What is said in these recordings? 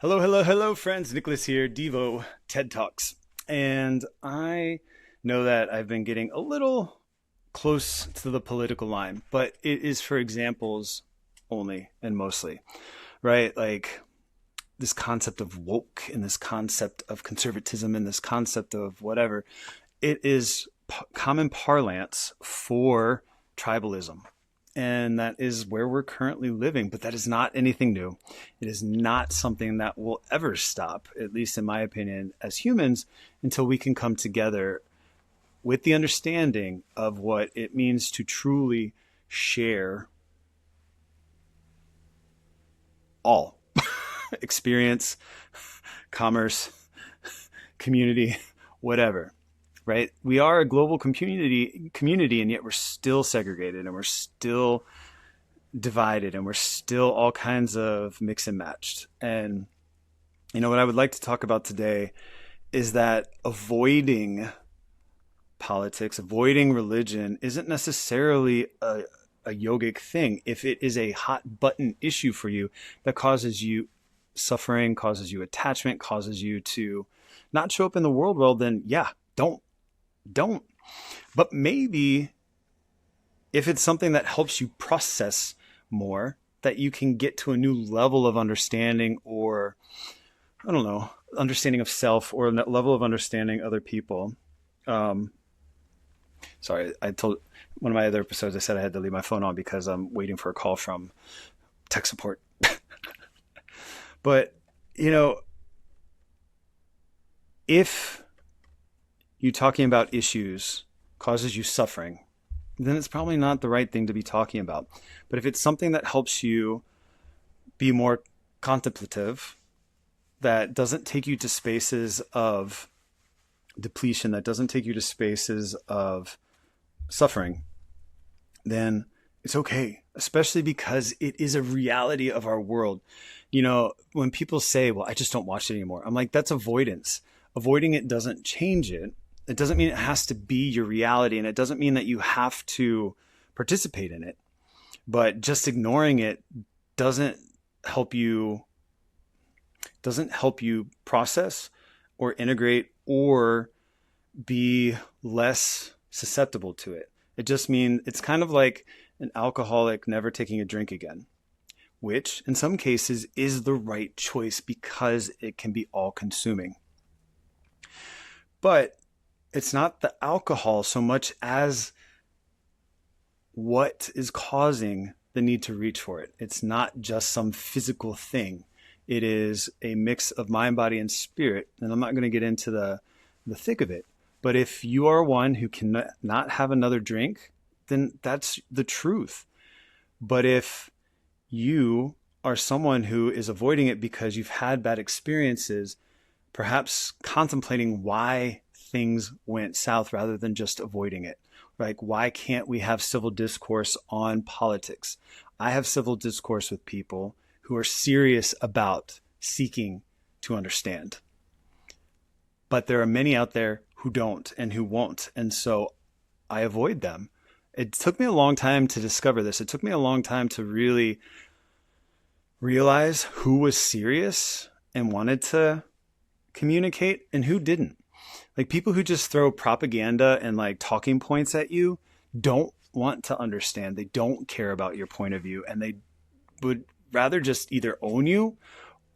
Hello, hello, hello, friends. Nicholas here, DIVO TED Talks. And I know that I've been getting a little close to the political line, but it is for examples only and mostly, right? Like this concept of woke and this concept of conservatism and this concept of whatever, it is common parlance for tribalism. And that is where we're currently living, but that is not anything new. It is not something that will ever stop, at least in my opinion, as humans, until we can come together with the understanding of what it means to truly share all experience, commerce, community, whatever. Right? We are a global community, and yet we're still segregated and we're still divided and we're still all kinds of mix and matched. And, what I would like to talk about today is that avoiding politics, avoiding religion isn't necessarily a yogic thing. If it is a hot button issue for you that causes you suffering, causes you attachment, causes you to not show up in the world well, then yeah, don't. But maybe if it's something that helps you process more, that you can get to a new level of understanding, or I don't know, understanding of self, or a level of understanding other people. Sorry, I told one of my other episodes, I said I had to leave my phone on because I'm waiting for a call from tech support. But, if you talking about issues causes you suffering, then it's probably not the right thing to be talking about. But if it's something that helps you be more contemplative, that doesn't take you to spaces of depletion, that doesn't take you to spaces of suffering, then it's okay, especially because it is a reality of our world. When people say, well, I just don't watch it anymore, I'm like, that's avoidance. Avoiding it doesn't change it. It doesn't mean it has to be your reality, and it doesn't mean that you have to participate in it. But just ignoring it doesn't help you process or integrate or be less susceptible to it. It just means it's kind of like an alcoholic never taking a drink again, which in some cases is the right choice because it can be all consuming. But it's not the alcohol so much as what is causing the need to reach for it. It's not just some physical thing. It is a mix of mind, body, and spirit. And I'm not going to get into the thick of it. But if you are one who cannot have another drink, then that's the truth. But if you are someone who is avoiding it because you've had bad experiences, perhaps contemplating why things went south rather than just avoiding it. Like, why can't we have civil discourse on politics? I have civil discourse with people who are serious about seeking to understand. But there are many out there who don't and who won't. And so I avoid them. It took me a long time to discover this. It took me a long time to really realize who was serious and wanted to communicate and who didn't. Like, people who just throw propaganda and like talking points at you don't want to understand. They don't care about your point of view, and they would rather just either own you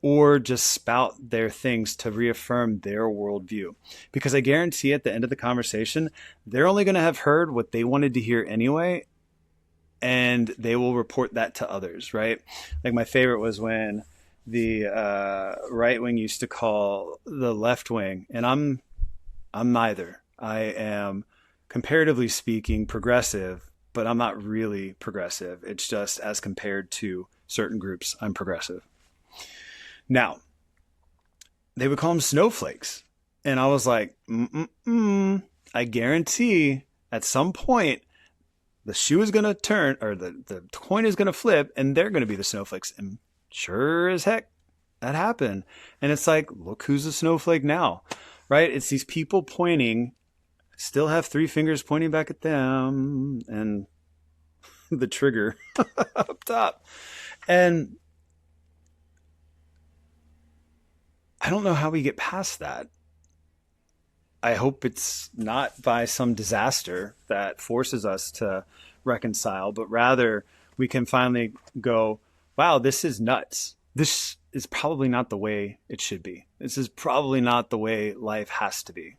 or just spout their things to reaffirm their worldview. Because I guarantee at the end of the conversation, they're only going to have heard what they wanted to hear anyway, and they will report that to others, right? Like, my favorite was when the right wing used to call the left wing, and I'm neither. I am, comparatively speaking, progressive, but I'm not really progressive. It's just as compared to certain groups, I'm progressive. Now, they would call them snowflakes. And I was like, I guarantee at some point the shoe is going to turn, or the coin is going to flip, and they're going to be the snowflakes. And sure as heck, that happened. And it's like, look who's the snowflake now, right? It's these people pointing, still have three fingers pointing back at them, and the trigger up top. And I don't know how we get past that. I hope it's not by some disaster that forces us to reconcile, but rather we can finally go, wow, this is nuts. This is probably not the way it should be. This is probably not the way life has to be.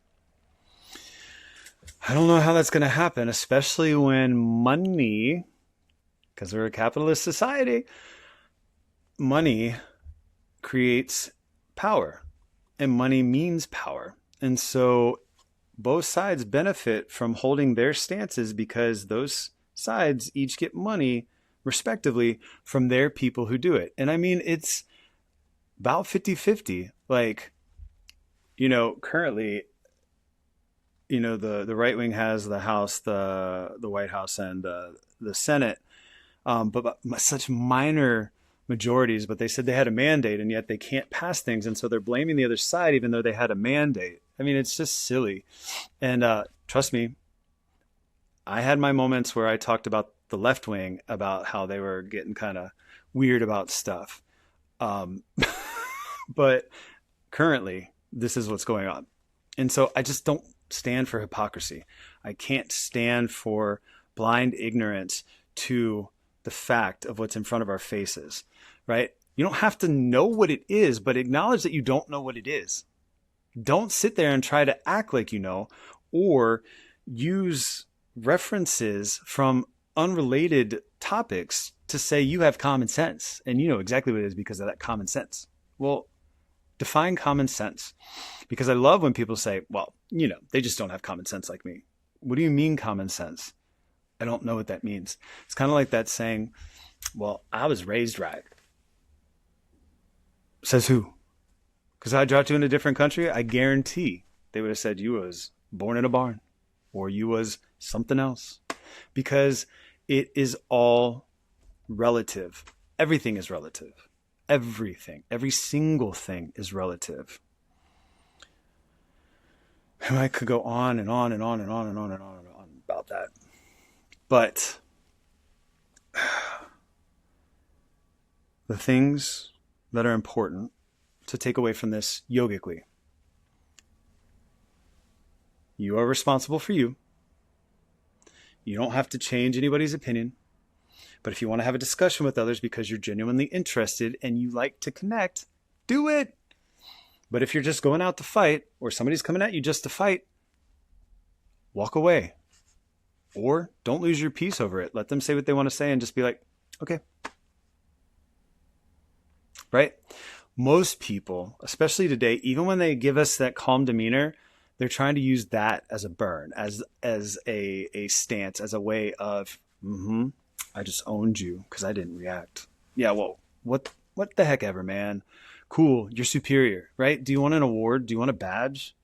I don't know how that's going to happen, especially when money, because we're a capitalist society, money creates power, and money means power. And so both sides benefit from holding their stances because those sides each get money respectively from their people who do it. And I mean, it's about 50-50. Like, currently, the right wing has the House, the White House, and the Senate, but such minor majorities. But they said they had a mandate, and yet they can't pass things, and so they're blaming the other side, even though they had a mandate. I mean, it's just silly. And trust me, I had my moments where I talked about the left wing, about how they were getting kind of weird about stuff. But currently, this is what's going on. And so I just don't stand for hypocrisy. I can't stand for blind ignorance to the fact of what's in front of our faces, right? You don't have to know what it is, but acknowledge that you don't know what it is. Don't sit there and try to act like you know, or use references from unrelated topics to say you have common sense and you know exactly what it is because of that common sense. Well, define common sense, because I love when people say, well, they just don't have common sense like me. What do you mean common sense? I don't know what that means. It's kind of like that saying, well, I was raised right. Says who? Because I dropped you in a different country, I guarantee they would have said you was born in a barn or you was something else, because it is all relative. Everything is relative. Everything, every single thing is relative. And I could go on and on and on and on and on and on and on about that. But the things that are important to take away from this yogically: you are responsible for you. You don't have to change anybody's opinion. But if you want to have a discussion with others because you're genuinely interested and you like to connect, do it. But if you're just going out to fight, or somebody's coming at you just to fight, walk away. Or don't lose your peace over it. Let them say what they want to say and just be like, okay. Right? Most people, especially today, even when they give us that calm demeanor, they're trying to use that as a burn, as a stance, as a way of, I just owned you because I didn't react. Yeah, well, what the heck ever, man. Cool, you're superior, right? Do you want an award? Do you want a badge?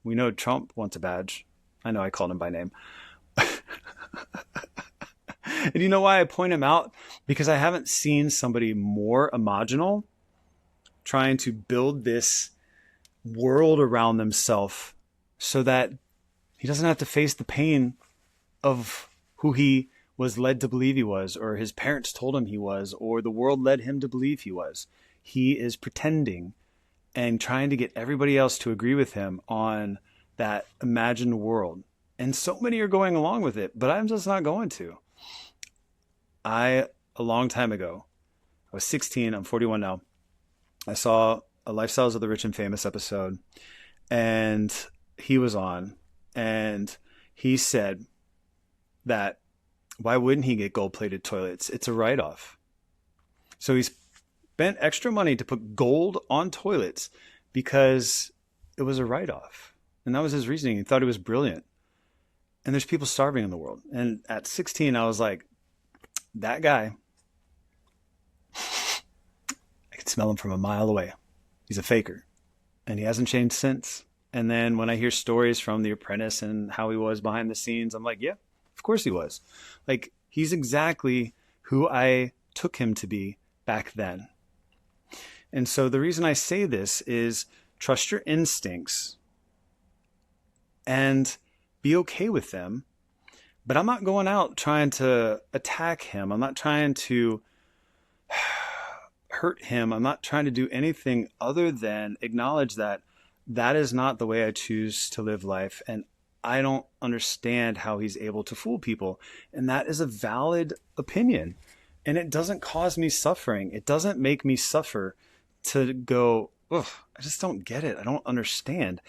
We know Trump wants a badge. I know I called him by name. And you know why I point him out? Because I haven't seen somebody more imaginal trying to build this world around themselves so that he doesn't have to face the pain of who he was led to believe he was, or his parents told him he was, or the world led him to believe he was. He is pretending and trying to get everybody else to agree with him on that imagined world. And so many are going along with it, but I'm just not going to. A long time ago, I was 16, I'm 41 now. I saw a Lifestyles of the Rich and Famous episode, and he was on, and he said that why wouldn't he get gold-plated toilets? It's a write-off. So he spent extra money to put gold on toilets because it was a write-off. And that was his reasoning. He thought it was brilliant. And there's people starving in the world. And at 16, I was like, that guy, I could smell him from a mile away. He's a faker. And he hasn't changed since. And then when I hear stories from The Apprentice and how he was behind the scenes, I'm like, yeah, of course he was. Like, he's exactly who I took him to be back then. And so the reason I say this is trust your instincts and be okay with them. But I'm not going out trying to attack him. I'm not trying to hurt him. I'm not trying to do anything other than acknowledge that that is not the way I choose to live life. And I don't understand how he's able to fool people. And that is a valid opinion. And it doesn't cause me suffering. It doesn't make me suffer to go, ugh, I just don't get it. I don't understand.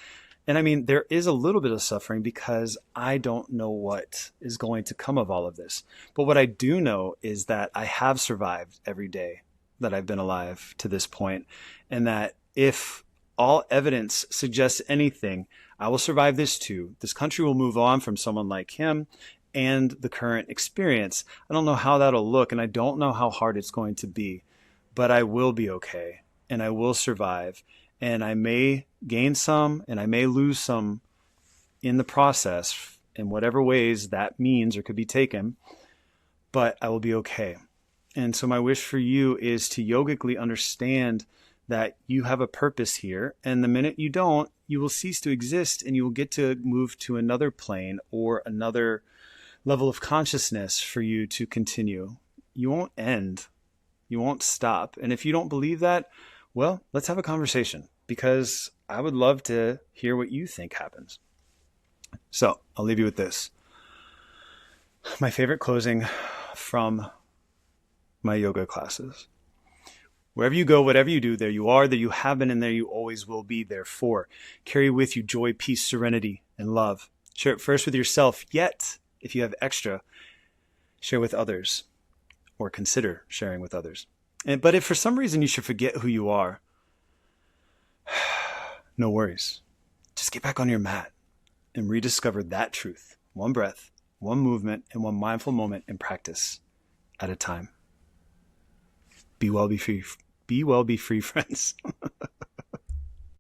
And I mean, there is a little bit of suffering because I don't know what is going to come of all of this. But what I do know is that I have survived every day that I've been alive to this point, and that if all evidence suggests anything, I will survive this too. This country will move on from someone like him and the current experience. I don't know how that'll look, and I don't know how hard it's going to be, but I will be okay, and I will survive. And I may gain some and I may lose some in the process in whatever ways that means or could be taken, but I will be okay. And so my wish for you is to yogically understand that you have a purpose here. And the minute you don't, you will cease to exist, and you will get to move to another plane or another level of consciousness for you to continue. You won't end. You won't stop. And if you don't believe that, well, let's have a conversation, because I would love to hear what you think happens. So I'll leave you with this. My favorite closing from my yoga classes. Wherever you go, whatever you do, there you are, there you have been, and there you always will be. Therefore, carry with you joy, peace, serenity, and love. Share it first with yourself, yet, if you have extra, share with others, or consider sharing with others. But if for some reason you should forget who you are, no worries. Just get back on your mat and rediscover that truth. One breath, one movement, and one mindful moment in practice at a time. Be well, be free. Be well, be free, friends.